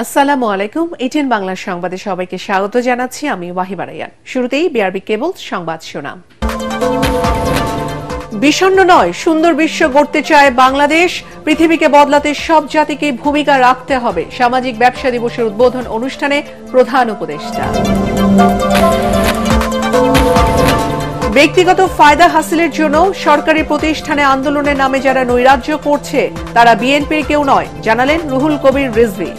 আসসালামু আলাইকুম। এটিএন বাংলা সংবাদে সবাইকে স্বাগত জানাচ্ছি। আমি ওয়াহিবা রায়ান। শুরুতেই বিআরবি কেবল সংবাদ শিরোনাম। বিষণ্ণ নয়, সুন্দর বিশ্ব গড়তে চায় বাংলাদেশ। পৃথিবীকে বদলাতে সব জাতিকে ভূমিকা রাখতে হবে। সামাজিক ব্যবসা দিবসের উদ্বোধন অনুষ্ঠানে প্রধান উপদেষ্টা। ব্যক্তিগত ফায়দা হাসিলের জন্য সরকারি প্রতিষ্ঠানে আন্দোলনের নামে যারা নৈরাজ্য করছে তারা বিএনপির কেউ নয়, জানালেন রুহুল কবির রিজভী।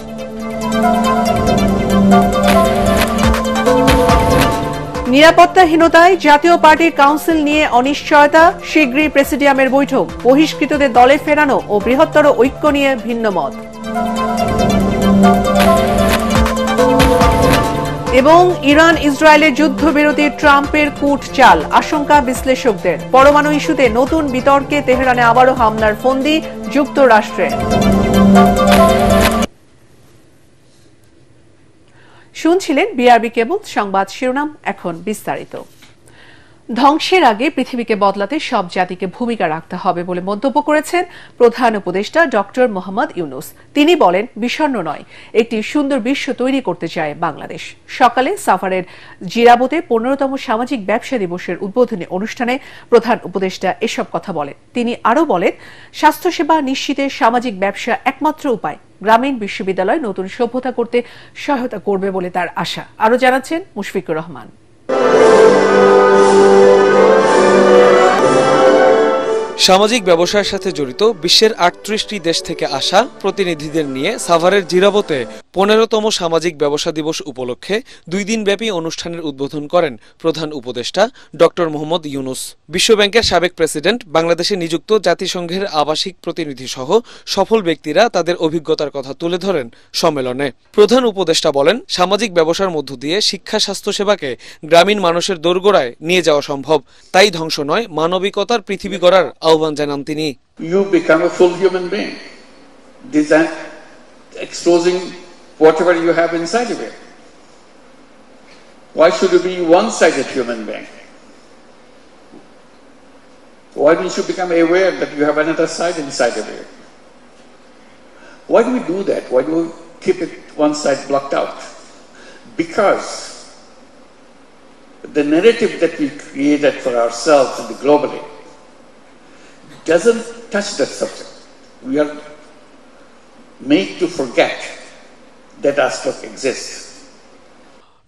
নিরাপত্তাহীনতায় জাতীয় পার্টির কাউন্সিল নিয়ে অনিশ্চয়তা, শীঘ্রই প্রেসিডিয়ামের বৈঠক। বহিষ্কৃতদের দলে ফেরানো ও বৃহত্তর ঐক্য নিয়ে ভিন্ন মত। এবং ইরান ইসরায়েলের যুদ্ধবিরতির ট্রাম্পের কূট চাল, আশঙ্কা বিশ্লেষকদের। পরমাণু ইস্যুতে নতুন বিতর্কে তেহরানে আবারও হামলার ফন্দি যুক্তরাষ্ট্রের। শুনছিলেন বিআরবি কেবল সংবাদ শিরোনাম। এখন বিস্তারিত। ধ্বংসের আগে পৃথিবীকে বদলাতে সব জাতিকে ভূমিকা রাখতে হবে বলে মন্তব্য করেছেন প্রধান উপদেষ্টা ডক্টর মোহাম্মদ ইউনূস। তিনি বলেন, বিষণ্ণ নয়, একটি সুন্দর বিশ্ব তৈরি করতে চায় বাংলাদেশ। সকালে সাভারের জিরাবতে 15তম সামাজিক ব্যবসা দিবসের উদ্বোধনী অনুষ্ঠানে প্রধান উপদেষ্টা এসব কথা বলেন। তিনি আরও বলেন, স্বাস্থ্যসেবা নিশ্চিতে সামাজিক ব্যবসা একমাত্র উপায়। গ্রামীণ বিশ্ববিদ্যালয় নতুন সভ্যতা করতে সহায়তা করবে বলে তার আশা। আরও জানাচ্ছেন মুশফিকুর রহমান। সামাজিক ব্যবসার সাথে জড়িত বিশ্বের 38টি দেশ থেকে আসা প্রতিনিধিদের নিয়ে সাভারের জিরাবতে 15তম সামাজিক ব্যবসা দিবস উপলক্ষে 2 দিনব্যাপী অনুষ্ঠানের উদ্বোধন করেন প্রধান উপদেষ্টা ডক্টর মোহাম্মদ ইউনূস। বিশ্বব্যাংকের সাবেক প্রেসিডেন্ট, বাংলাদেশে নিযুক্ত জাতিসংঘের আবাসিক প্রতিনিধি সহ সফল ব্যক্তিরা তাদের অভিজ্ঞতার কথা তুলে ধরেন সম্মেলনে। প্রধান উপদেষ্টা বলেন, সামাজিক ব্যবসার মধ্য দিয়ে শিক্ষা, স্বাস্থ্যসেবাকে গ্রামীণ মানুষের দোরগোড়ায় নিয়ে যাওয়া সম্ভব। তাই ধ্বংস নয়, মানবিকতার পৃথিবী গড়ার আহ্বান জানান তিনি। You become a full human being, exposing whatever you have inside of you. Why should you be one-sided human being? Why don't you become aware that you have another side inside of you? Why do we do that? Why do we keep it one side blocked out? Because the narrative that we created for ourselves and globally doesn't touch that subject. We are made to forget that aspect exists.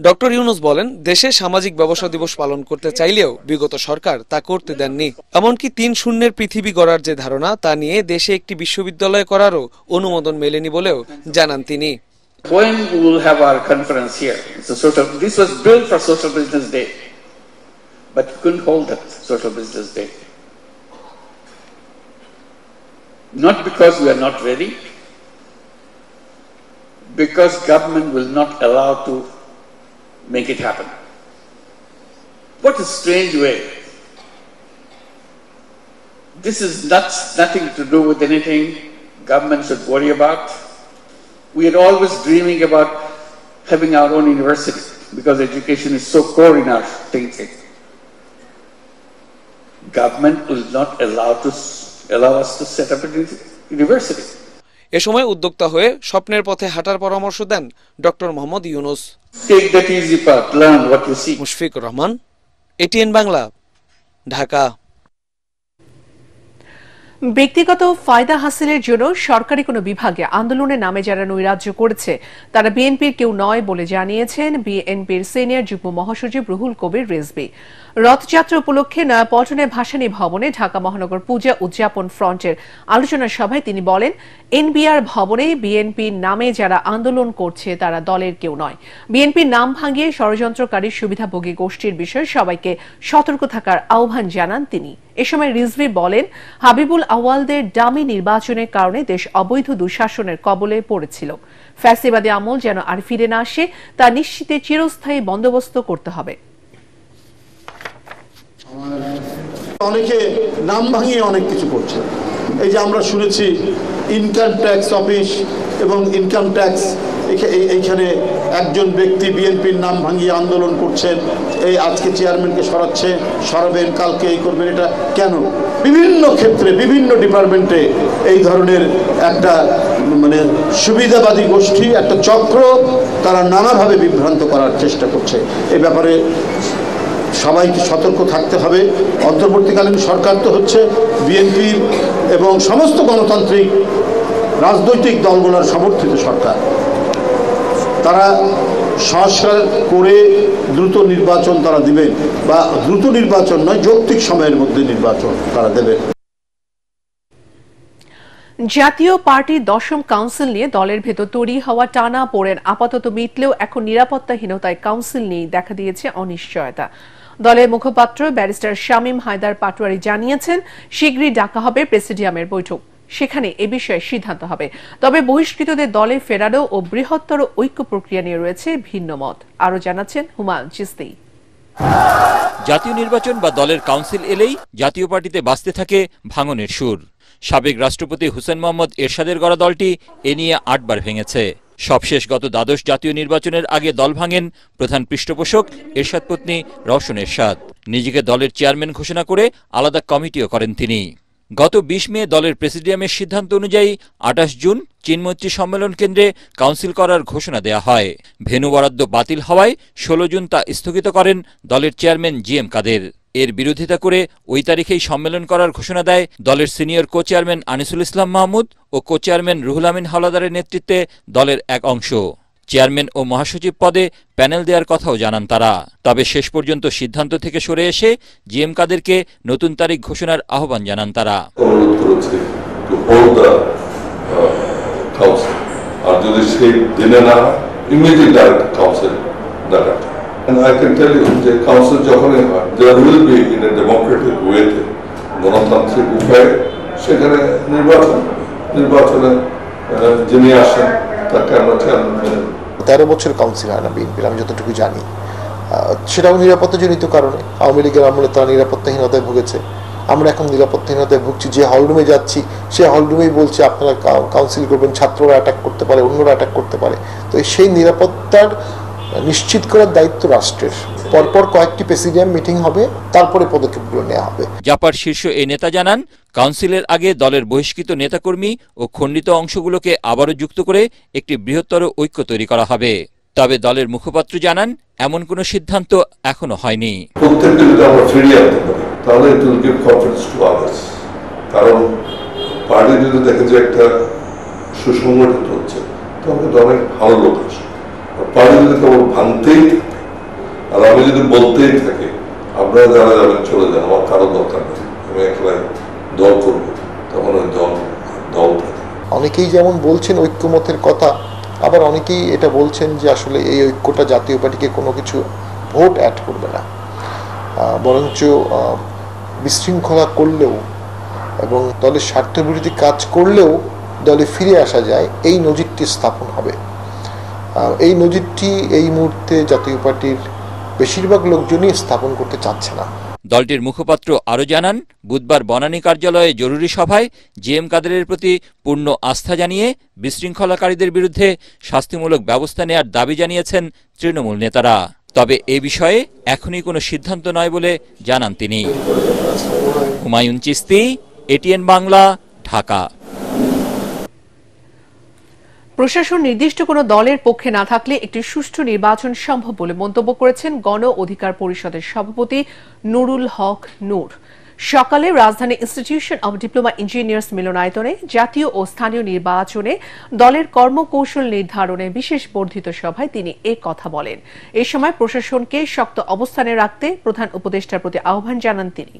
Doctor Yunus বলেন, দেশে সামাজিক ব্যবসা দিবস পালন করতে চাইলেও বিগত সরকার তা করতে দেননি। এমনকি 3-0 পৃথিবী গড়ার যে ধারণা, তা নিয়ে দেশে একটি বিশ্ববিদ্যালয় করারও অনুমোদন মেলেনি বলেও জানান তিনি। When we will have our conference here, this was built for Social Business Day, but we couldn't hold that Social Business Day. Not because we are not ready, because government will not allow to make it happen. What a strange way. This is nothing to do with anything government should worry about. We are always dreaming about having our own university because education is so core in our thinking. Government will not allow us to set up a university. এ সময় উদ্যোক্তা হয়ে স্বপ্নের পথে হাঁটার পরামর্শ দেন doctor Mohammad Yunus. Take that easy path, learn what you see. Mushfiqur Rahman, ATN Bangla, Dhaka. ব্যক্তিগত ফায়দা হাসিলের জন্য সরকারি কোনো বিভাগে আন্দোলনের নামে যারা নৈরাজ্য করেছে তারা বিএনপির কেউ নয় বলে জানিয়েছেন বিএনপির সিনিয়র যুগ্ম মহাসচিব রুহুল কবির রিজভী। রথযাত্রা উপলক্ষে নয়াপল্টনে ভাসানী ভবনে ঢাকা মহানগর পূজা উদযাপন ফ্রন্টের আলোচনা সভায় তিনি বলেন, এনবিআর ভবনে বিএনপির নামে যারা আন্দোলন করছে তারা দলের কেউ নয়। বিএনপির নাম ভাঙিয়ে ষড়যন্ত্রকারী সুবিধাভোগী গোষ্ঠীর বিষয়ে সবাইকে সতর্ক থাকার আহ্বান জানান তিনি। এ সময় রিজভী বলেন, হাবিবুল আওয়ালদের ডামি নির্বাচনের কারণে দেশ অবৈধ দুঃশাসনের কবলে পড়েছিল। ফ্যাসিবাদী আমল যেন আর ফিরে না আসে তা নিশ্চিতে চিরস্থায়ী বন্দোবস্ত করতে হবে। অনেকে নাম ভাঙিয়ে অনেক কিছু করছে। এই যে আমরা শুনেছি ইনকাম ট্যাক্স অফিস এবং ইনকাম ট্যাক্স এইখানে একজন ব্যক্তি বিএনপির নাম ভাঙিয়ে আন্দোলন করছেন, এই আজকে চেয়ারম্যানকে সরাবেন, কালকে এই করবেন, এটা কেন? বিভিন্ন ক্ষেত্রে বিভিন্ন ডিপার্টমেন্টে এই ধরনের একটা মানে সুবিধাবাদী গোষ্ঠী, একটা চক্র, তারা নানাভাবে বিভ্রান্ত করার চেষ্টা করছে। এই ব্যাপারে সবাইকে সতর্ক থাকতে হবে। অন্তর্বর্তীকালীন সরকার তো হচ্ছে বিএনপির এবং সমস্ত গণতান্ত্রিক রাজনৈতিক দলগুলোর সমর্থিত সরকার। তারা সংস্কার করে দ্রুত নির্বাচন তারা দিবেন, বা দ্রুত নির্বাচন নয়, যৌক্তিক সময়ের মধ্যে নির্বাচন তারা দেবেন। জাতীয় পার্টির 10ম কাউন্সিল নিয়ে দলের ভেতর তৈরি হওয়া টানা পোড়েন আপাতত মিটলেও এখন নিরাপত্তাহীনতায় কাউন্সিল নিয়ে দেখা দিয়েছে অনিশ্চয়তা। দলের মুখপাত্র ব্যারিস্টার শামীম হায়দার পাটোয়ারি জানিয়েছেন, শীঘ্রই ডাকা হবে প্রেসিডিয়ামের বৈঠক, সেখানে এ বিষয়ে সিদ্ধান্ত হবে। তবে বহিষ্কৃতদের দলে ফেরানো ও বৃহত্তর ঐক্য প্রক্রিয়া নিয়ে রয়েছে ভিন্ন মত। আরো জানাচ্ছেন হুমায়ুন চিস্তি। জাতীয় নির্বাচন বা দলের কাউন্সিল এলেই জাতীয় পার্টিতে বাজতে থাকে ভাঙনের সুর। সাবেক রাষ্ট্রপতি হোসেন মোহাম্মদ এরশাদের গড়া দলটি এ নিয়ে 8 বার ভেঙেছে। সবশেষ গত দ্বাদশ জাতীয় নির্বাচনের আগে দল ভাঙেন প্রধান পৃষ্ঠপোষক এরশাদ পত্নী রওশন এরশাদ। নিজেকে দলের চেয়ারম্যান ঘোষণা করে আলাদা কমিটিও করেন তিনি। গত 20 মে দলের প্রেসিডিয়ামের সিদ্ধান্ত অনুযায়ী 28 জুন চীনমৈত্রী সম্মেলন কেন্দ্রে কাউন্সিল করার ঘোষণা দেয়া হয়। ভেন্যু বরাদ্দ বাতিল হওয়ায় 16 জুন তা স্থগিত করেন দলের চেয়ারম্যান জিএম কাদের। এর বিরোধিতা করে ওই তারিখেই সম্মেলন করার ঘোষণা দেয় দলের সিনিয়র কো চেয়ারম্যান আনিসুল ইসলাম মাহমুদ ও কো চেয়ারম্যান রুহুল আমিন হাওলাদারের নেতৃত্বে দলের এক অংশ। চেয়ারম্যান ও মহাসচিব পদে প্যানেল দেওয়ার কথাও জানান তারা। তবে শেষ পর্যন্ত সিদ্ধান্ত থেকে সরে এসে জিএম কাদেরকে নতুন তারিখ ঘোষণার আহ্বান জানান তারা। And I can tell you, the council যখনই হয়, there will be in a democratic way, গণতান্ত্রিক উপায়ে সেখানে নির্বাচনে যিনি আসেন তাকে আমরা 13 বছর কাউন্সিল হয় না বিএনপির, আমি যতটুকু জানি। সেটাও নিরাপত্তাজনিত কারণে। আওয়ামী লীগের আমলে তারা নিরাপত্তাহীনতায় ভুগেছে, আমরা এখন নিরাপত্তাহীনতায় ভুগছি। যে হলরুমে যাচ্ছি সে হলরুমেই বলছে আপনারা কাউন্সিল করবেন, ছাত্ররা অ্যাটাক করতে পারে, অন্যরা অ্যাটাক করতে পারে। তো সেই নিরাপত্তার নিশ্চিত করার দায়িত্ব রাষ্ট্রের। পরপর কয়েকটি প্রেসিডিয়াম মিটিং হবে, তারপরে পদক্ষেপগুলো নেওয়া হবে। জাপার শীর্ষ এই নেতা জানান, কাউন্সিলের আগে দলের বহিষ্কৃত নেতাকর্মী ও খণ্ডিত অংশগুলোকে আবারও যুক্ত করে একটি বৃহত্তর ঐক্য তৈরি করা হবে। তবে দলের মুখপাত্র জানান, এমন কোনো সিদ্ধান্ত এখনো হয়নি। প্রত্যেককে যদি আমরা ফিরিয়ে আনতে পারি তাহলে it will give confidence to others. কারণ পার্টি যদি দেখে যে একটা সুসংগঠিত হচ্ছে, তাহলে অনেক ভালো লোক আসে। পার্টি যদি কেবল ভাঙতেই থাকে আর আমি যদি বলতেই থাকি আপনারা যারা যাবেন চলে যান, আমার কারো দরকার নেই, আমি একলাই দল করব, তখন ওই দল থাকে। অনেকেই যেমন বলছেন ঐক্যমতের কথা, আবার অনেকেই এটা বলছেন যে আসলে এই ঐক্যটা জাতীয় পার্টিকে কোনো কিছু ভোট অ্যাড করবে না, বরঞ্চ বিশৃঙ্খলা করলেও এবং দলের স্বার্থবিরোধী কাজ করলেও দলে ফিরে আসা যায়, এই নজিরটি স্থাপন হবে। এই নজিরটি এই মুহূর্তে জাতীয় পার্টির বেশিরভাগ লোকজনই স্থাপন করতে চাচ্ছে না। দলটির মুখপাত্র আরও জানান, বুধবার বনানী কার্যালয়ে জরুরি সভায় জিএম কাদেরের প্রতি পূর্ণ আস্থা জানিয়ে বিশৃঙ্খলাকারীদের বিরুদ্ধে শাস্তিমূলক ব্যবস্থা নেওয়ার দাবি জানিয়েছেন তৃণমূল নেতারা। তবে এ বিষয়ে এখনই কোনো সিদ্ধান্ত নয় বলে জানান তিনি। হুমায়ুন চিস্তি, এটিএন বাংলা, ঢাকা। প্রশাসন নির্দিষ্ট কোনো দলের পক্ষে না থাকলে একটি সুষ্ঠু নির্বাচন সম্ভব বলে মন্তব্য করেছেন গণ অধিকার পরিষদের সভাপতি নুরুল হক নূর। সকালে রাজধানী ইনস্টিটিউশন অব ডিপ্লোমা ইঞ্জিনিয়ার্স মিলনায়তনে জাতীয় ও স্থানীয় নির্বাচনে দলের কর্মকৌশল নির্ধারণে বিশেষ বর্ধিত সভায় তিনি এ কথা বলেন। এ সময় প্রশাসনকে শক্ত অবস্থানে রাখতে প্রধান উপদেষ্টার প্রতি আহ্বান জানান তিনি।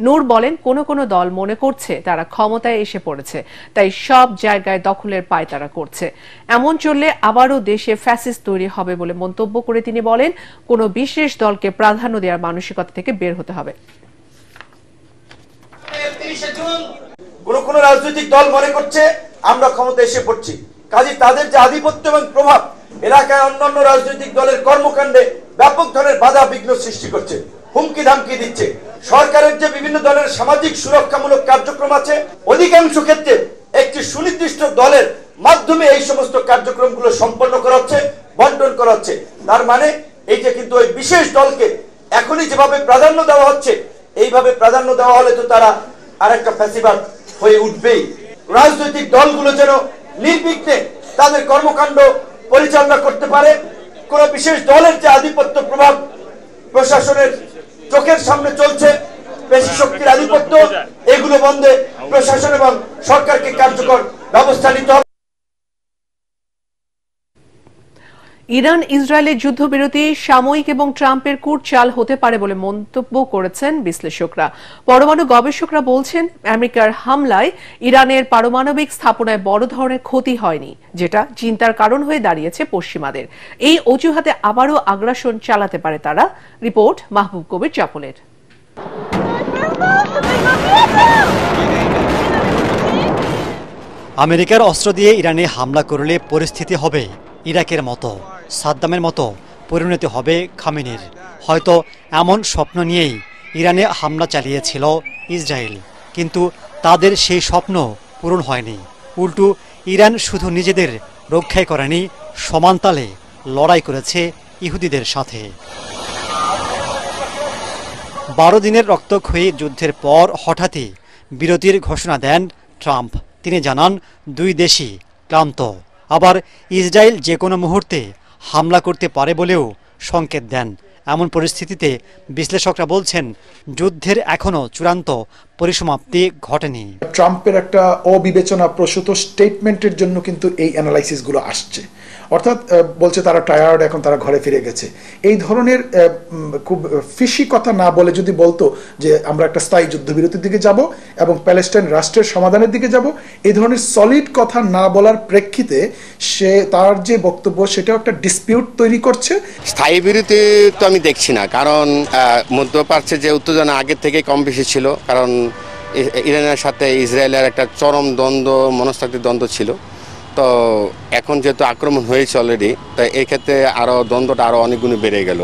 নূর বলেন, কোন কোন দল মনে করছে তারা ক্ষমতায় এসে পড়েছে, তাই সব জায়গায় দখলের পায়তারা করছে। এমন চললে আবারও দেশে ফ্যাসিস্ট তৈরি হবে বলে মন্তব্য করে তিনি বলেন, কোনো বিশেষ দলকে প্রাধান্য দেওয়ার মানসিকতা থেকে বের হতে হবে। কোন রাজনৈতিক দল মনে করছে আমরা ক্ষমতায় এসে পড়ছি, কাজে তাদের যে আধিপত্য এবং প্রভাব এলাকায় অন্যান্য রাজনৈতিক দলের কর্মকাণ্ডে ব্যাপক ধরনের বাধা বিঘ্ন সৃষ্টি করছে, হুমকি ধামকি দিচ্ছে। সরকারের যে বিভিন্ন দলের সামাজিক সুরক্ষামূলক কার্যক্রম আছে, অধিকাংশ ক্ষেত্রে একটি সুনির্দিষ্ট দলের মাধ্যমে এই সমস্ত কার্যক্রমগুলো সম্পন্ন করা হচ্ছে, বন্টন করা হচ্ছে। তার মানে এই যে কিন্তু ওই বিশেষ দলকে এখনই যেভাবে প্রাধান্য দেওয়া হচ্ছে, এইভাবে প্রাধান্য দেওয়া হলে তো তারা আরেকটা ফ্যাসিবাদ হয়ে উঠবেই। রাজনৈতিক দলগুলো যেন নির্বিঘ্নে তাদের কর্মকাণ্ড পরিচালনা করতে পারে। কোন বিশেষ দলের যে আধিপত্য প্রভাব প্রশাসনের চোখের সামনে চলছে, পেশি শক্তির আধিপত্য, এগুলো বন্ধে প্রশাসন এবং সরকারকে কার্যকর ব্যবস্থা নিতে হবে। ইরান ইসরায়েলের যুদ্ধবিরতি সাময়িক এবং ট্রাম্পের কূটচাল হতে পারে বলে মন্তব্য করেছেন বিশ্লেষকরা। পরমাণু গবেষকরা বলছেন, আমেরিকার হামলায় ইরানের পারমাণবিক স্থাপনায় বড় ধরনের ক্ষতি হয়নি, যেটা চিন্তার কারণ হয়ে দাঁড়িয়েছে পশ্চিমাদের। এই অজুহাতে আবারও আগ্রাসন চালাতে পারে তারা। রিপোর্ট মাহবুব কবির চাপলের। আমেরিকার অস্ত্র দিয়ে ইরানে হামলা করলে পরিস্থিতি হবে ইরাকের মতো, সাদ্দামের মতো পরিণতি হবে খামেনির। হয়তো এমন স্বপ্ন নিয়েই ইরানে হামলা চালিয়েছিল ইসরায়েল, কিন্তু তাদের সেই স্বপ্ন পূরণ হয়নি। উল্টো ইরান শুধু নিজেদের রক্ষাই করেনি, সমানতালে লড়াই করেছে ইহুদিদের সাথে। 12 দিনের রক্তক্ষয়ী যুদ্ধের পর হঠাৎই বিরতির ঘোষণা দেন ট্রাম্প। তিনি জানান, দুই দেশই ক্লান্ত। আবার ইসরায়েল যে কোনো মুহূর্তে হামলা করতে পারে বলেও সংকেত দেন। এমন পরিস্থিতিতে বিশ্লেষকরা বলছেন, যুদ্ধের এখনও চূড়ান্ত পরিসমাপ্তি ঘটেনি। ট্রাম্পের একটা অবিবেচনা প্রসূত স্টেটমেন্টের জন্য কিন্তু এই অ্যানালাইসিসগুলো আসছে। অর্থাৎ বলছে তারা টায়ার্ড, এখন তারা ঘরে ফিরে গেছে। এই ধরনের খুব ফিশি কথা না বলে যদি বলতো যে আমরা একটা স্থায়ী যুদ্ধবিরতির দিকে যাব এবং প্যালেস্টাইন রাষ্ট্রের সমাধানের দিকে যাব, এই ধরনের সলিড কথা না বলার প্রেক্ষিতে সে তার যে বক্তব্য সেটাও একটা ডিসপিউট তৈরি করছে। স্থায়ী বিরতি তো আমি দেখছি না, কারণ মধ্যপ্রাচ্যে যে উত্তেজনা আগের থেকে কম বেশি ছিল, কারণ ইরানের সাথে ইসরায়েলের একটা চরম দ্বন্দ্ব, মনস্তাত্ত্বিক দ্বন্দ্ব ছিল। তো এখন যেহেতু আক্রমণ হয়েছে অলরেডি, তো এই ক্ষেত্রে আরও দ্বন্দ্বটা আরও অনেক গুণে বেড়ে গেল,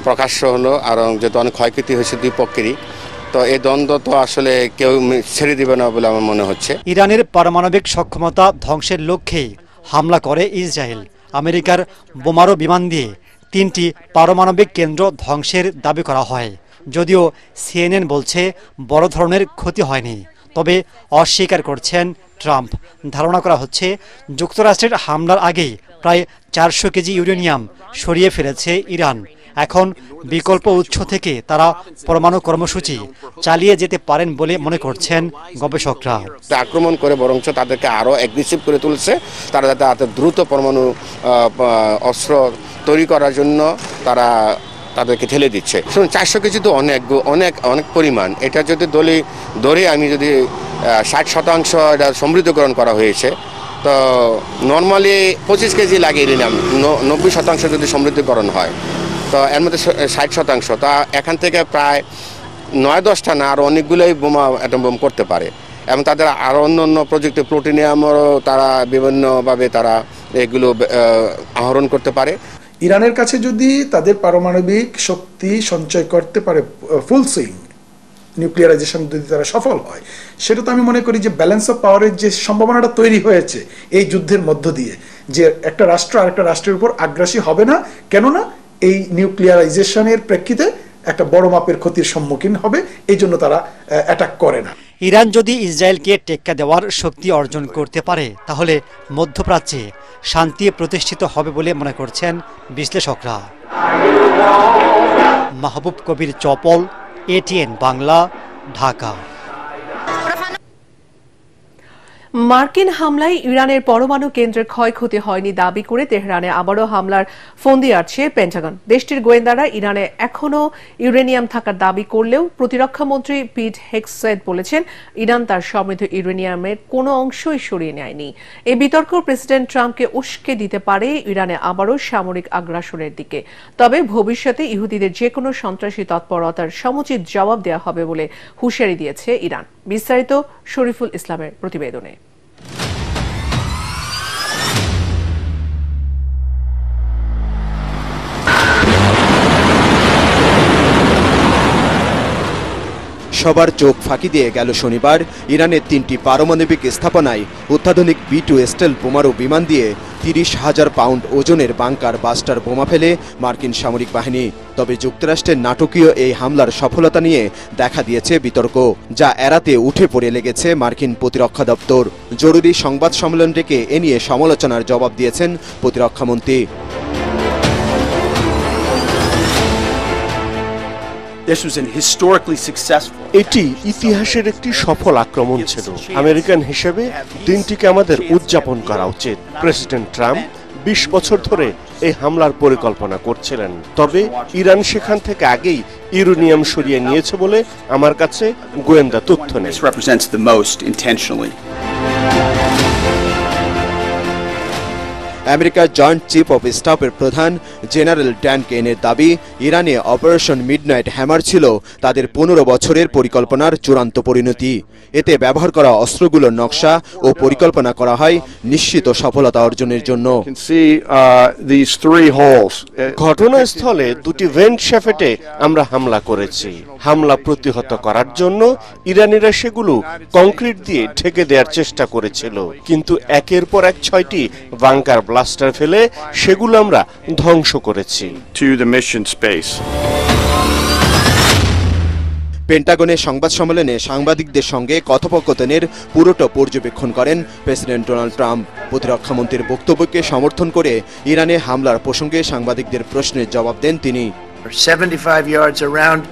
প্রকাশ্য হলো, আর যেহেতু অনেক ক্ষয়ক্ষতি হয়েছে দুই পক্ষেরই। তো এই দ্বন্দ্ব তো আসলে কেউ ছেড়ে দিবে না বলে আমার মনে হচ্ছে। ইরানের পারমাণবিক সক্ষমতা ধ্বংসের লক্ষ্যেই হামলা করে ইসরায়েল। আমেরিকার বোমারু বিমান দিয়ে 3টি পারমাণবিক কেন্দ্র ধ্বংসের দাবি করা হয়। যদিও সিএনএন বলছে বড় ধরনের ক্ষতি হয়নি, তবে অস্বীকার করছেন ট্রাম্প। ধারণা করা হচ্ছে যুক্তরাষ্ট্রের হামলার আগেই প্রায় 400 কেজি ইউরেনিয়াম সরিয়ে ফেলেছে ইরান। এখন বিকল্প উৎস থেকে তারা পরমাণু কর্মসূচি চালিয়ে যেতে পারেন বলে মনে করছেন গবেষকরা। আক্রমণ করে বরঞ্চ তাদেরকে আরও অ্যাগ্রেসিভ করে তুলছে, তারা যাতে দ্রুত পরমাণু অস্ত্র তৈরি করার জন্য তাদেরকে ঠেলে দিচ্ছে। শুনুন, 400 কেজি তো অনেক পরিমাণ। এটা যদি ধরে আমি যদি 60% এটা সমৃদ্ধকরণ করা হয়েছে, তো নর্মালি 25 কেজি লাগিয়ে দিলাম, 90% যদি সমৃদ্ধকরণ হয়, তো এর মধ্যে 60%। তা এখান থেকে প্রায় 9-10টা না আরও অনেকগুলোই অ্যাটম বোম করতে পারে। এবং তাদের আরও অন্য প্রযুক্তি, প্লুটোনিয়ামও তারা বিভিন্নভাবে তারা এগুলো আহরণ করতে পারে। ইরানের কাছে যদি তাদের পারমাণবিক শক্তি সঞ্চয় করতে পারে, ফুল সুইং নিউক্লিয়ারাইজেশন যদি তারা সফল হয়, সেটা তো আমি মনে করি যে ব্যালেন্স অফ পাওয়ারের যে সম্ভাবনাটা তৈরি হয়েছে এই যুদ্ধের মধ্য দিয়ে, যে একটা রাষ্ট্র আরেকটা রাষ্ট্রের উপর আগ্রাসী হবে না, কেননা এই নিউক্লিয়ারাইজেশনের প্রেক্ষিতে একটা বড় মাপের ক্ষতির সম্মুখীন হবে, এই জন্য তারা অ্যাটাক করে না। ইরান যদি ইসরায়েলকে টেক্কা দেওয়ার শক্তি অর্জন করতে পারে, তাহলে মধ্যপ্রাচ্যে শান্তি প্রতিষ্ঠিত হবে বলে মনে করছেন বিশ্লেষকরা। মাহবুব কবির চপল, ATN বাংলা, ঢাকা। মার্কিন হামলায় ইরানের পরমাণু কেন্দ্রের ক্ষয়ক্ষতি হয়নি দাবি করে তেহরানে আবারও হামলার ফন্দি আটছে পেন্টাগন। দেশটির গোয়েন্দারা ইরানে এখনও ইউরেনিয়াম থাকার দাবি করলেও প্রতিরক্ষামন্ত্রী পিট হেগসেট বলেছেন, ইরান তার সমৃদ্ধ ইউরেনিয়ামের কোনো অংশই সরিয়ে নেয়নি। এই বিতর্ক প্রেসিডেন্ট ট্রাম্পকে উস্কে দিতে পারে ইরানে আবারও সামরিক আগ্রাসনের দিকে। তবে ভবিষ্যতে ইহুদিদের যে কোনো সন্ত্রাসী তৎপরতার সমুচিত জবাব দেওয়া হবে বলে হুঁশিয়ারি দিয়েছে ইরান। বিস্তারিত শরীফুল ইসলামের প্রতিবেদনে। সবার চোখ ফাঁকি দিয়ে গেল শনিবার ইরানের 3টি পারমাণবিক স্থাপনায় অত্যাধুনিক B2 স্টেলথ বোমারু বিমান দিয়ে 30,000 পাউন্ড ওজনের বাংকার বাস্টার বোমা ফেলে মার্কিন সামরিক বাহিনী। তবে যুক্তরাষ্ট্রের নাটকীয় এই হামলার সফলতা নিয়ে দেখা দিয়েছে বিতর্ক, যা এড়াতে উঠে পড়ে লেগেছে মার্কিন প্রতিরক্ষা দপ্তর। জরুরি সংবাদ সম্মেলন ডেকে এ নিয়ে সমালোচনার জবাব দিয়েছেন প্রতিরক্ষামন্ত্রী। এটি ইতিহাসের একটি সফল আক্রমণ ছিল। আমেরিকান হিসেবে দিনটিকে আমাদের উদযাপন করা উচিত। প্রেসিডেন্ট ট্রাম্প 20 বছর ধরে এই হামলার পরিকল্পনা করছিলেন, তবে ইরান সেখান থেকে আগেই ইউরেনিয়াম সরিয়ে নিয়েছে বলে আমার কাছে গোয়েন্দা তথ্য নেই। আমেরিকার জয়েন্ট চিফ অব স্টাফের প্রধান জেনারেল ড্যান কেনের দাবি, ইরানে অপারেশন মিডনাইট হ্যামার ছিল তাদের 15 বছরের পরিকল্পনার চূড়ান্ত পরিণতি। এতে ব্যবহার করা অস্ত্রগুলোর নকশা ও পরিকল্পনা করা হয় নিশ্চিত সফলতা অর্জনের জন্য। ঘটনাস্থলে 2টি ভেন্ট শ্যাফটে আমরা হামলা করেছি। হামলা প্রতিহত করার জন্য ইরানিরা সেগুলো কংক্রিট দিয়ে ঢেকে দেওয়ার চেষ্টা করেছিল, কিন্তু একের পর এক 6টি বাংকার ব্লাস্টার ফেলে সেগুলো আমরা ধ্বংস করেছি। পেন্টাগনের সংবাদ সম্মেলনে সাংবাদিকদের সঙ্গে কথোপকথনের পুরোটা পর্যবেক্ষণ করেন প্রেসিডেন্ট ডোনাল্ড ট্রাম্প। প্রতিরক্ষামন্ত্রীর বক্তব্যকে সমর্থন করে ইরানে হামলার প্রসঙ্গে সাংবাদিকদের প্রশ্নের জবাব দেন তিনি। 75 yards around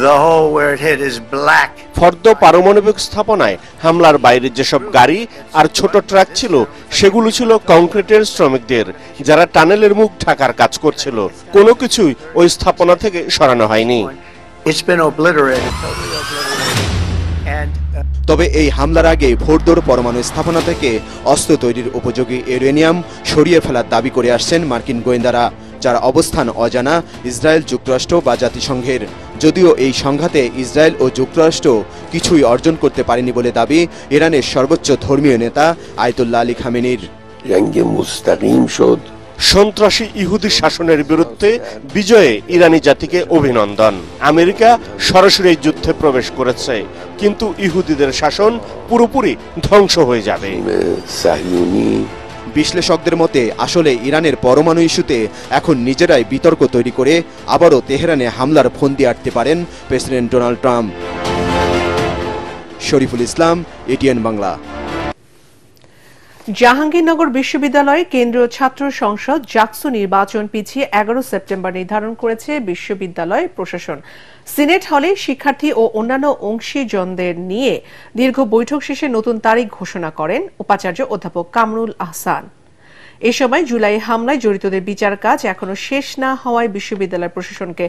the hole where it hit is black. ফর্দ পারমাণবিক স্থাপনায় হামলার বাইরে যেসব গাড়ি আর ছোট ট্রাক ছিল সেগুলো ছিল কংক্রিটের শ্রমিকদের, যারা টানেলের মুখ ঢাকার কাজ করছিল। কোনো কিছুই ওই স্থাপনা থেকে সরানো হয়নি। তবে এই হামলার আগে ভোরদোর পরমাণু স্থাপনা থেকে অস্ত্র তৈরির উপযোগী ইউরেনিয়াম সরিয়ে ফেলার দাবি করে আসছেন মার্কিন গোয়েন্দারা, যার অবস্থান অজানা ইসরায়েল, যুক্তরাষ্ট্র বা জাতিসংঘের। যদিও এই সংঘাতে ইসরায়েল ও যুক্তরাষ্ট্র কিছুই অর্জন করতে পারেনি বলে দাবি ইরানের সর্বোচ্চ ধর্মীয় নেতা আয়াতুল্লাহ আলী খামেনির। সন্ত্রাসী ইহুদি শাসনের বিরুদ্ধে বিজয়ে ইরানি জাতিকে অভিনন্দন। আমেরিকা সরাসরি এই যুদ্ধে প্রবেশ করেছে, কিন্তু ইহুদিদের শাসন পুরোপুরি ধ্বংস হয়ে যাবে। বিশ্লেষকদের মতে আসলে ইরানের পরমাণু ইস্যুতে এখন নিজেরাই বিতর্ক তৈরি করে আবারও তেহরানে হামলার ফন্দি আটতে পারেন president Donald Trump. Shariful Islam, ATN Bangla. Jahangirnagar বিশ্ববিদ্যালয়ে কেন্দ্রীয় ছাত্র সংসদ জাকসু নির্বাচন পিছিয়ে 11 সেপ্টেম্বর নির্ধারণ করেছে বিশ্ববিদ্যালয় প্রশাসন। সিনেট হলে শিক্ষার্থী ও অন্যান্য অংশীজনদের নিয়ে দীর্ঘ বৈঠক শেষে নতুন তারিখ ঘোষণা করেন উপাচার্য অধ্যাপক কামরুল আহসান। এ সময় জুলাই হামলায় জড়িতদের বিচার কাজ এখনো শেষ না হওয়ায় বিশ্ববিদ্যালয় প্রশাসনকে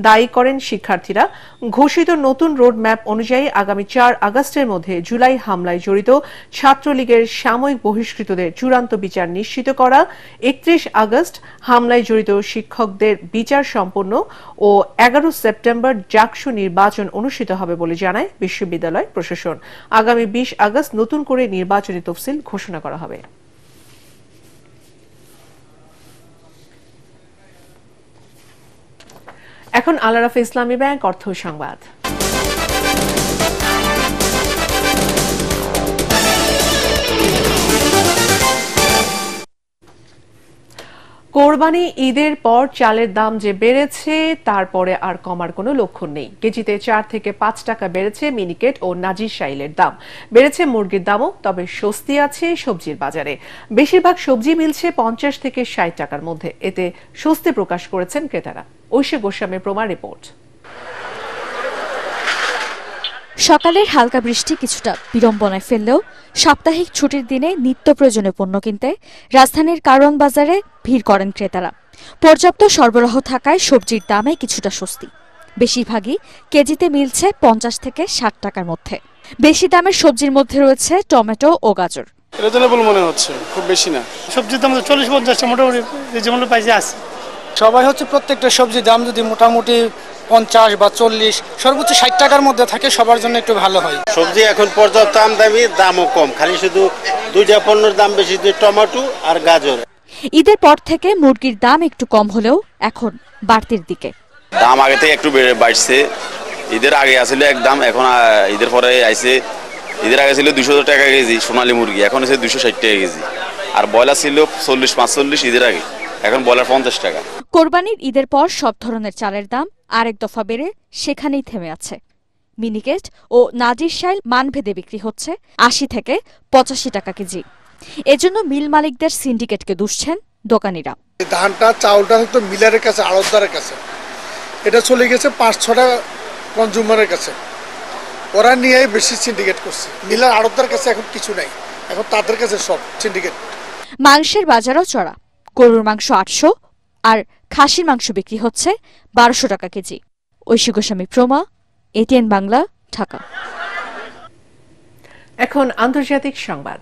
দায়ী করেন শিক্ষার্থীরা। ঘোষিত নতুন রোডম্যাপ অনুযায়ী আগামী 4 আগস্টের মধ্যে জুলাই হামলায় জড়িত ছাত্রলীগের সাময়িক বহিষ্কৃতদের চূড়ান্ত বিচার নিশ্চিত করা, 31 আগস্ট হামলায় জড়িত শিক্ষকদের বিচার সম্পন্ন ও 11 সেপ্টেম্বর জাকসু নির্বাচন অনুষ্ঠিত হবে বলে জানায় বিশ্ববিদ্যালয় প্রশাসন। আগামী 20 আগস্ট নতুন করে নির্বাচনী তফসিল ঘোষণা করা হবে। এখন আল আরাফা ইসলামী ব্যাংক অর্থ সংবাদ। কোরবানি ঈদের পর চালের দাম যে বেড়েছে তারপরে আর কমার কোনো লক্ষণ নেই। কেজিতে 4 থেকে 5 টাকা বেড়েছে মিনিকেট ও নাজির শাইলের দাম, বেড়েছে মুরগির দামও। তবে স্বস্তি আছে সবজির বাজারে। বেশিরভাগ সবজি মিলছে 50 থেকে 60 টাকার মধ্যে। এতে স্বস্তি প্রকাশ করেছেন ক্রেতারা। ঐশী গোস্বামীর প্রমাণ রিপোর্ট। সকালের হালকা বৃষ্টি কিছুটা বিড়ম্বনায় ফেললেও সাপ্তাহিক ছুটির দিনে নিত্য প্রয়োজনীয় পণ্য কিনতে রাজধানীর কারওয়ান বাজারে ভিড় করেন ক্রেতারা। পর্যাপ্ত সরবরাহ থাকায় সবজির দামে কিছুটা স্বস্তি। বেশিরভাগই কেজিতে মিলছে 50 থেকে 60 টাকার মধ্যে। বেশি দামের সবজির মধ্যে রয়েছে টমেটো ও গাজর। রিজনেবল মনে হচ্ছে, খুব বেশি না। সবজির দাম 40-50 মোটামুটি রিজনেবল প্রাইসে আছে। সবাই হচ্ছে প্রত্যেকটা সবজির দাম যদি মোটামুটি 50 বা 40 সর্বোচ্চ 60 টাকার মধ্যে থাকে সবার জন্য একটু ভালো হয়। সবজি এখন পর্যাপ্ত আমদানি, দামও কম, খালি শুধু দুইটা পণ্যের দাম বেশি, টমেটো আর গাজর। ঈদের পর থেকে মুরগির দাম একটু কম হলেও এখন বাড়তির দিকে। দাম আগে থেকে একটু বাড়ছে, ঈদের আগে আসলে একদম, এখন ঈদের পরে আইছে, ঈদের আগে ছিল 200 টাকা কেজি সোনালী মুরগি, এখন হচ্ছে 260 টাকা কেজি। আর ব্রয়লার ছিল 40-45 ঈদের আগে, এখন ব্রয়লার 50 টাকা। কোরবানির ঈদের পর সব ধরনের চালের দাম আরেক দফা বেড়ে সেখানেই থেমে আছে। মিনিকেট ও নাজির শাইল মানভেদে বিক্রি হচ্ছে 80 থেকে 85 টাকা কেজি। এজন্য মিল মালিকদের সিন্ডিকেটকে দুষছেন দোকানিরা। ধানটা চাউলটা হয়তো মিলারের কাছে, আড়তদারের কাছে, এটা চলে গেছে 5-6টা কনজিউমারের কাছে, ওরা নিয়ে বেশি সিন্ডিকেট করছে। মিলার আড়তদার কাছে এখন কিছু নাই, এখন তাদের কাছে সব সিন্ডিকেট। মাংসের বাজারও চড়া। গরুর মাংস 800 আর খাসির মাংস বিক্রি হচ্ছে 1200 টাকা কেজি। ঐশী গোস্বামী প্রমা, এটিএন বাংলা, ঢাকা। এখন আন্তর্জাতিক সংবাদ।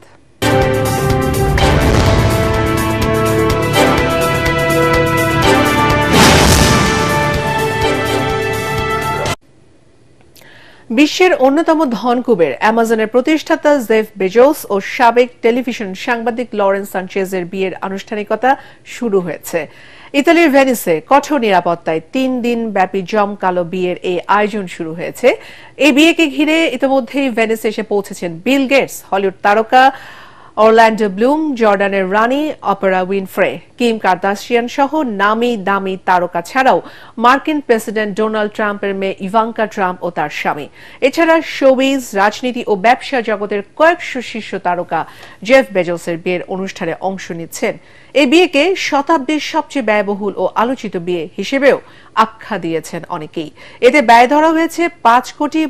বিশ্বের অন্যতম ধনকুবের অ্যামাজনের প্রতিষ্ঠাতা জেফ বেজোস ও সাবেক টেলিভিশন সাংবাদিক লরেন্স সানচেজের বিয়ের আনুষ্ঠানিকতা শুরু হয়েছে। ইতালির ভেনিসে কঠোর নিরাপত্তায় 3 দিন ব্যাপী জমকালো বিয়ের এই আয়োজন শুরু হয়েছে। এই বিয়েকে ঘিরে ইতিমধ্যেই ভেনিসে এসে পৌঁছেছেন বিল গেটস, হলিউড তারকা অরল্যান্ডো ব্লুম, জর্ডানের রানী অপেরা উইনফ্রে, কিম কার্দাশিয়ান সহ নামি দামি তারকা ছাড়াও মার্কিন প্রেসিডেন্ট ডোনাল্ড ট্রাম্পের মেয়ে ইভাঙ্কা ট্রাম্প ও তার স্বামী। এছাড়া শোবিজ, রাজনীতি ও ব্যবসা জগতের কয়েকশো শীর্ষ তারকা জেফ বেজোসের বিয়ের অনুষ্ঠানে অংশ নিচ্ছেন। এই বিয়েকে শতাব্দীর সবচেয়ে ব্যয়বহুল ও আলোচিত বিয়ে হিসেবেও আখ্যা দিয়েছেন অনেকেই। এতে ব্যয় ধরা হয়েছে $5 কোটি।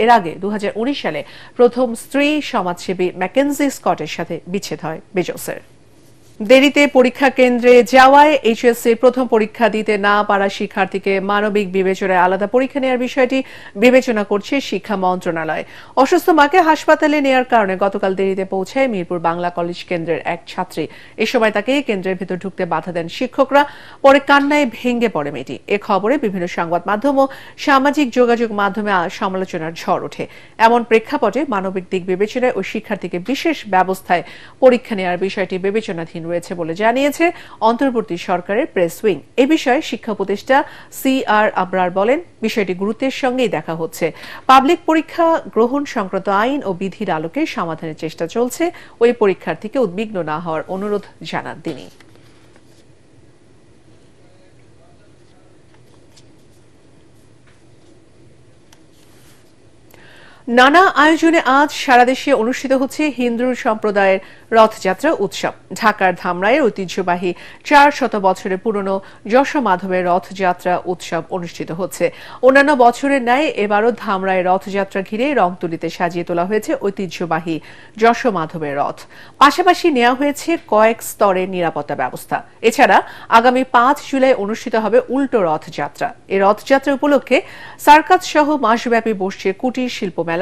এর আগে 2019 সালে প্রথম স্ত্রী সমাজসেবী ম্যাকেনজি স্কটের সাথে বিচ্ছেদ হয় বেজোসের। দেরিতে পরীক্ষা কেন্দ্রে যাওয়ায় এইচএসসির প্রথম পরীক্ষা দিতে না পারা শিক্ষার্থীকে মানবিক বিবেচনায় আলাদা পরীক্ষা নেওয়ার বিষয়টি বিবেচনা করছে শিক্ষা মন্ত্রণালয়। অসুস্থ মাকে হাসপাতালে নেওয়ার কারণে গতকাল দেরিতে পৌঁছায় মিরপুর বাংলা কলেজ কেন্দ্রের এক ছাত্রী। এ সময় তাকে কেন্দ্রের ভেতর ঢুকতে বাধা দেন শিক্ষকরা। পরে কান্নায় ভেঙে পড়ে মেয়েটি। এ খবরে বিভিন্ন সংবাদ মাধ্যম ও সামাজিক যোগাযোগ মাধ্যমে সমালোচনার ঝড় ওঠে। এমন প্রেক্ষাপটে মানবিক দিক বিবেচনায় ও শিক্ষার্থীকে বিশেষ ব্যবস্থায় পরীক্ষা নেওয়ার বিষয়টি বিবেচনাধীন রয়েছে বলে জানিয়েছে অন্তর্বর্তী সরকারের প্রেস উইং। এ বিষয়ে শিক্ষা উপদেষ্টা CR আবরার বলেন, বিষয়টি গুরুত্বের সঙ্গেই দেখা হচ্ছে। পাবলিক পরীক্ষা গ্রহণ সংক্রান্ত আইন ও বিধির আলোকে সমাধানের চেষ্টা চলছে। ওই পরীক্ষার্থীকে উদ্বিগ্ন না হওয়ার অনুরোধ জানান তিনি। নানা আয়োজনে আজ সারা দেশে অনুষ্ঠিত হচ্ছে হিন্দু সম্প্রদায়ের রথযাত্রা উৎসব। ঢাকার ধামরাইয়ের ঐতিহ্যবাহী 400 বছরের পুরনো যশোমাধবের রথযাত্রা উৎসব অনুষ্ঠিত হচ্ছে। অন্যান্য বছরের ন্যায় এবারও ধামরাইয়ের রথযাত্রা ঘিরে রংতুলিতে সাজিয়ে তোলা হয়েছে ঐতিহ্যবাহী যশোমাধবের রথ। পাশাপাশি নেওয়া হয়েছে কয়েক স্তরের নিরাপত্তা ব্যবস্থা। এছাড়া আগামী 5 জুলাই অনুষ্ঠিত হবে উল্টো রথযাত্রা। এই রথযাত্রা উপলক্ষে সার্কাস সহ মাসব্যাপী বসছে কুটির শিল্প মেলা।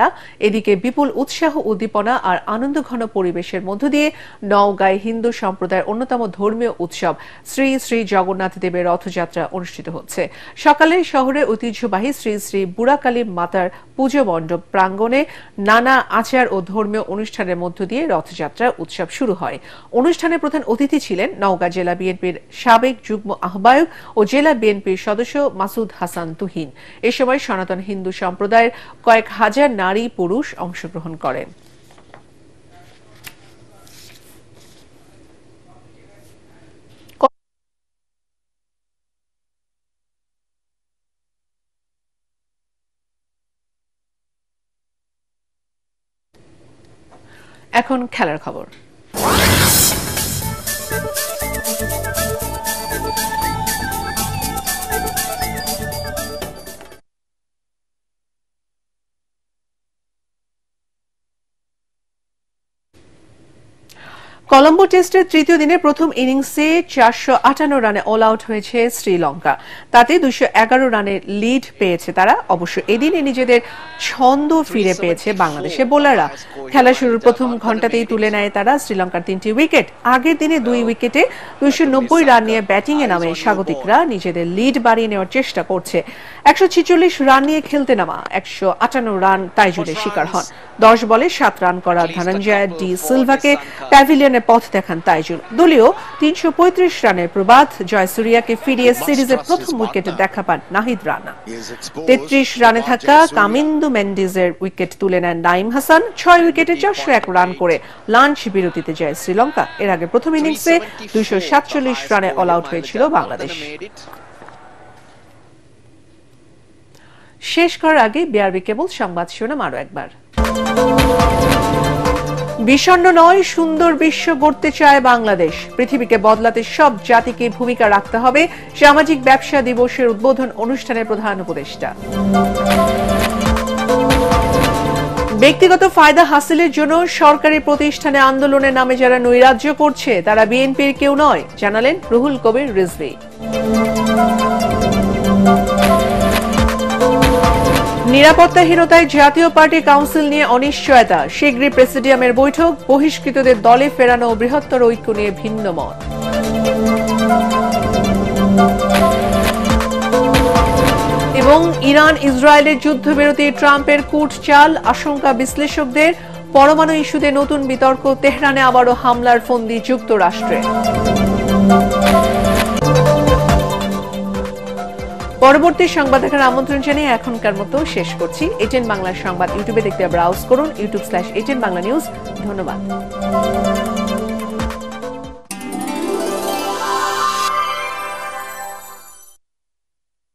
এদিকে বিপুল উৎসাহ, উদ্দীপনা আর আনন্দঘন পরিবেশের মধ্য দিয়ে নওগাঁয় হিন্দু সম্প্রদায়ের অন্যতম ধর্মীয় উৎসব শ্রী শ্রী জগন্নাথ দেবের রথযাত্রা অনুষ্ঠিত হচ্ছে। সকালে শহরের ঐতিহ্যবাহী শ্রী শ্রী বুড়াকালী মাতার পুজো মণ্ডপ প্রাঙ্গণে নানা আচার ও ধর্মীয় অনুষ্ঠানের মধ্য দিয়ে রথযাত্রা উৎসব শুরু হয়। অনুষ্ঠানে প্রধান অতিথি ছিলেন নওগাঁ জেলা বিএনপির সাবেক যুগ্ম আহ্বায়ক ও জেলা বিএনপির সদস্য মাসুদ হাসান তুহিন। এ সময় সনাতন হিন্দু সম্প্রদায়ের কয়েক হাজার নারী পুরুষ অংশগ্রহণ করেন। এখন খেলার খবর। কলম্বো টেস্টের তৃতীয় দিনে প্রথম ইনিংসে 458 রানে অল আউট হয়েছে শ্রীলঙ্কা। তাতে 211 রানের লিড পেয়েছে তারা। অবশ্য এদিনে নিজেদের ছন্দ ফিরে পেয়েছে বাংলাদেশের বোলাররা। খেলা শুরুর প্রথম ঘণ্টাতেই তুলে নেয় তারা শ্রীলঙ্কার 3টি উইকেট। আগের দিনে 2 উইকেটে 290 রান নিয়ে ব্যাটিংয়ে নামে স্বাগতিকরা নিজেদের লিড বাড়িয়ে নেওয়ার চেষ্টা করছে। 146 রান নিয়ে খেলতে নামা 158 রান তাইজুলের শিকার হন। 10 বলে 7 রান করা ধনঞ্জয় ডি সিলভাকে প্যাভিলিয়নে পথ দেখান তাইজুল। দলীয় 335 রানের প্রবাদ জয়সূরিয়াকে ফিরিয়ে সিরিজের প্রথম উইকেটে দেখা পান নাহিদ রানা। 33 রানে থাকা কামিন্দু মেন্ডিজের উইকেট তুলে নেন নাইম হাসান। 6 উইকেটে 401 রান করে লাঞ্চ বিরতিতে যায় শ্রীলঙ্কা। এর আগে প্রথম ইনিংসে 247 রানে অল আউট হয়েছিল বাংলাদেশ। শেষ করার আগে বিআরবি কেবল সংবাদ শিরোনাম আরো একবার। বিষণ্ণ নয়, সুন্দর বিশ্ব গড়তে চায় বাংলাদেশ। পৃথিবীকে বদলাতে সব জাতিকে ভূমিকা রাখতে হবে, সামাজিক ব্যবসা দিবসের উদ্বোধন অনুষ্ঠানের প্রধান উপদেষ্টা। ব্যক্তিগত ফায়দা হাসিলের জন্য সরকারি প্রতিষ্ঠানে আন্দোলনের নামে যারা নৈরাজ্য করছে তারা বিএনপির কেউ নয়, জানালেন রুহুল কবির রিজভী। নিরাপত্তাহীনতায় জাতীয় পার্টি কাউন্সিল নিয়ে অনিশ্চয়তা, শীঘ্রই প্রেসিডিয়ামের বৈঠক, বহিষ্কৃতদের দলে ফেরানো ও বৃহত্তর ঐক্য নিয়ে ভিন্ন মত। এবং ইরান ইসরায়েলের যুদ্ধবিরতি ট্রাম্পের কূট চাল, আশঙ্কা বিশ্লেষকদের। পরমাণু ইস্যুতে নতুন বিতর্ক, তেহরানে আবারও হামলার ফন্দি যুক্তরাষ্ট্রে। পরবর্তী সংবাদ দেখার আমন্ত্রণ জানিয়ে এখনকার মতো শেষ করছি। এটিএন বাংলার সংবাদ ইউটিউবে দেখতে ব্রাউজ করুন, youtube/ATN Bangla News। ধন্যবাদ।